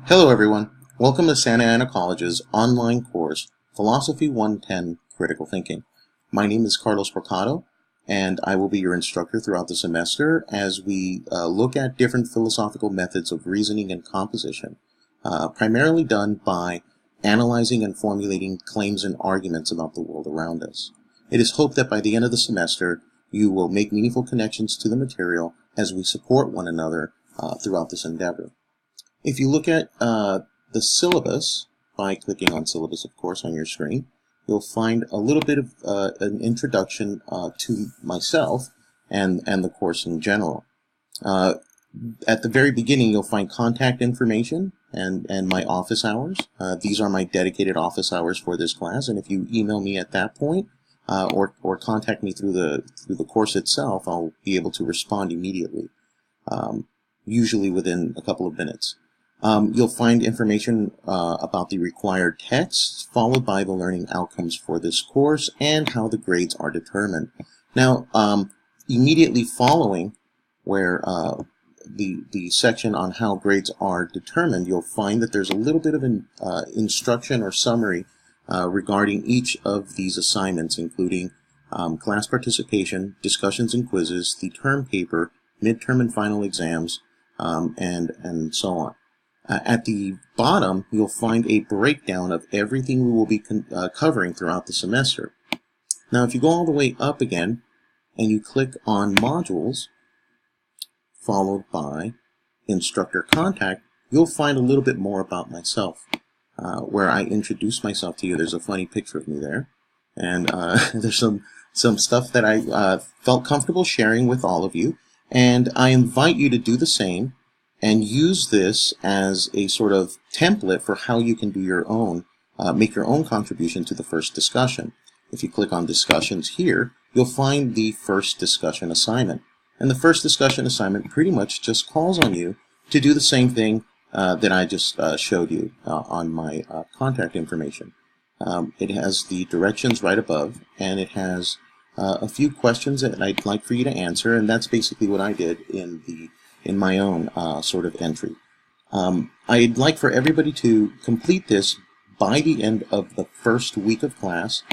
Hello everyone, welcome to Santa Ana College's online course, Philosophy 110 Critical Thinking. My name is Carlos Mercado, and I will be your instructor throughout the semester as we look at different philosophical methods of reasoning and composition, primarily done by analyzing and formulating claims and arguments about the world around us. It is hoped that by the end of the semester, you will make meaningful connections to the material as we support one another throughout this endeavor. If you look at the syllabus, by clicking on syllabus, of course, on your screen, you'll find a little bit of an introduction to myself and the course in general. At the very beginning, you'll find contact information and my office hours. These are my dedicated office hours for this class, and if you email me at that point or contact me through the course itself, I'll be able to respond immediately, usually within a couple of minutes. You'll find information about the required texts, followed by the learning outcomes for this course and how the grades are determined. Now, immediately following where the section on how grades are determined, you'll find that there's a little bit of an instruction or summary regarding each of these assignments, including class participation, discussions and quizzes, the term paper, midterm and final exams, and so on. At the bottom, you'll find a breakdown of everything we will be covering throughout the semester. Now, if you go all the way up again, and you click on Modules, followed by Instructor Contact, you'll find a little bit more about myself, where I introduce myself to you. There's a funny picture of me there, and there's some stuff that I felt comfortable sharing with all of you, and I invite you to do the same and use this as a sort of template for how you can do your own, make your own contribution to the first discussion. If you click on Discussions here, you'll find the first discussion assignment. And the first discussion assignment pretty much just calls on you to do the same thing that I just showed you on my contact information. It has the directions right above, and it has a few questions that I'd like for you to answer, and that's basically what I did in my own sort of entry. I'd like for everybody to complete this by the end of the first week of class,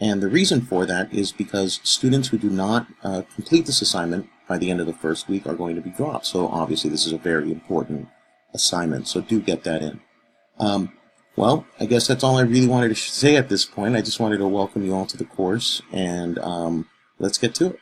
and the reason for that is because students who do not complete this assignment by the end of the first week are going to be dropped. So obviously this is a very important assignment, so do get that in. Well, I guess that's all I really wanted to say at this point. I just wanted to welcome you all to the course, and let's get to it.